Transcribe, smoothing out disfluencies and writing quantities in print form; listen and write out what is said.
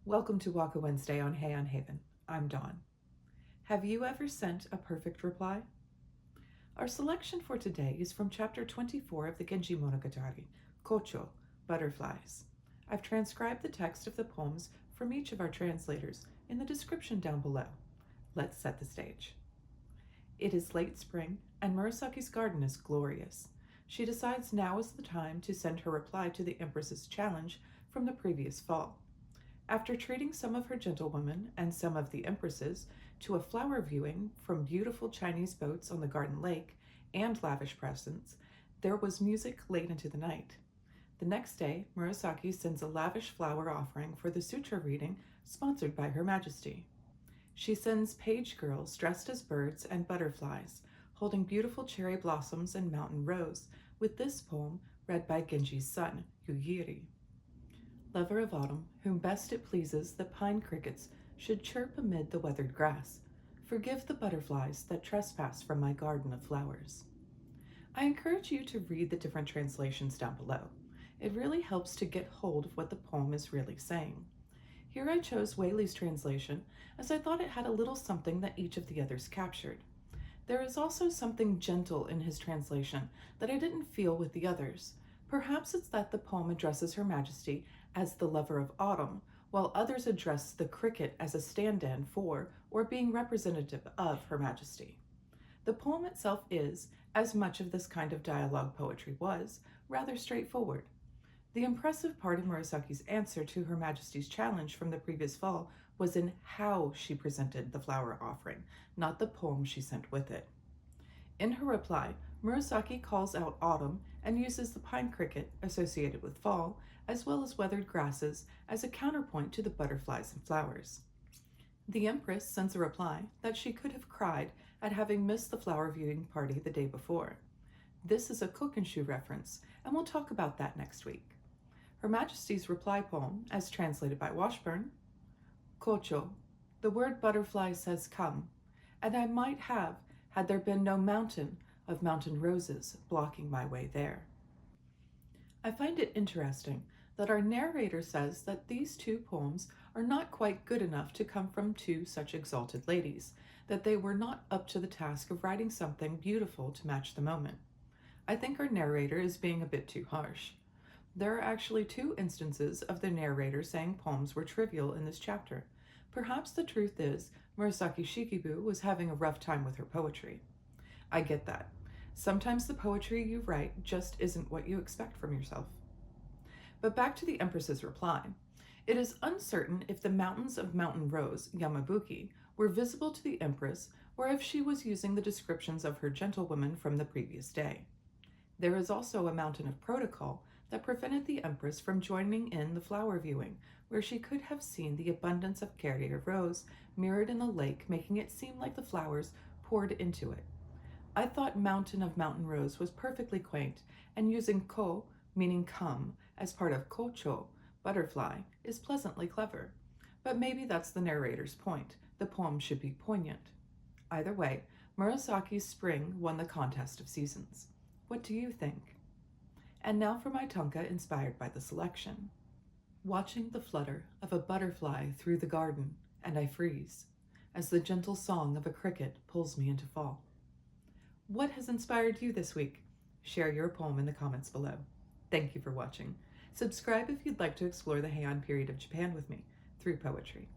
Welcome to Waka Wednesday on Heian Haven. I'm Dawn. Have you ever sent a perfect reply? Our selection for today is from chapter 24 of the Genji Monogatari, Kocho, Butterflies. I've transcribed the text of the poems from each of our translators in the description down below. Let's set the stage. It is late spring, and Murasaki's garden is glorious. She decides now is the time to send her reply to the Empress's challenge from the previous fall. After treating some of her gentlewomen and some of the empresses to a flower viewing from beautiful Chinese boats on the garden lake and lavish presents, there was music late into the night. The next day, Murasaki sends a lavish flower offering for the sutra reading sponsored by Her Majesty. She sends page girls dressed as birds and butterflies, holding beautiful cherry blossoms and mountain rose, with this poem read by Genji's son, Yugiri. Lover of autumn, whom best it pleases that pine crickets should chirp amid the weathered grass, forgive the butterflies that trespass from my garden of flowers. I encourage you to read the different translations down below. It really helps to get hold of what the poem is really saying. Here I chose Waley's translation as I thought it had a little something that each of the others captured. There is also something gentle in his translation that I didn't feel with the others. Perhaps it's that the poem addresses Her Majesty as the lover of autumn, while others address the cricket as a stand-in for or being representative of Her Majesty. The poem itself is, as much of this kind of dialogue poetry was, rather straightforward. The impressive part of Murasaki's answer to Her Majesty's challenge from the previous fall was in how she presented the flower offering, not the poem she sent with it. In her reply, Murasaki calls out autumn and uses the pine cricket associated with fall, as well as weathered grasses, as a counterpoint to the butterflies and flowers. The Empress sends a reply that she could have cried at having missed the flower viewing party the day before. This is a Kocho reference, and we'll talk about that next week. Her Majesty's reply poem, as translated by Washburn: Kocho, the word butterfly says come, and I might have had there been no mountain of mountain roses blocking my way there. I find it interesting that our narrator says that these two poems are not quite good enough to come from two such exalted ladies, that they were not up to the task of writing something beautiful to match the moment. I think our narrator is being a bit too harsh. There are actually two instances of the narrator saying poems were trivial in this chapter. Perhaps the truth is Murasaki Shikibu was having a rough time with her poetry. I get that. Sometimes the poetry you write just isn't what you expect from yourself. But back to the Empress's reply. It is uncertain if the mountains of Mountain Rose, Yamabuki, were visible to the Empress or if she was using the descriptions of her gentlewomen from the previous day. There is also a mountain of protocol that prevented the Empress from joining in the flower viewing, where she could have seen the abundance of kerria rose mirrored in the lake, making it seem like the flowers poured into it. I thought Mountain of Mountain Rose was perfectly quaint, and using ko, meaning come, as part of kocho, butterfly, is pleasantly clever. But maybe that's the narrator's point. The poem should be poignant. Either way, Murasaki's spring won the contest of seasons. What do you think? And now for my tanka inspired by the selection. Watching the flutter of a butterfly through the garden, and I freeze, as the gentle song of a cricket pulls me into fall. What has inspired you this week? Share your poem in the comments below. Thank you for watching. Subscribe if you'd like to explore the Heian period of Japan with me through poetry.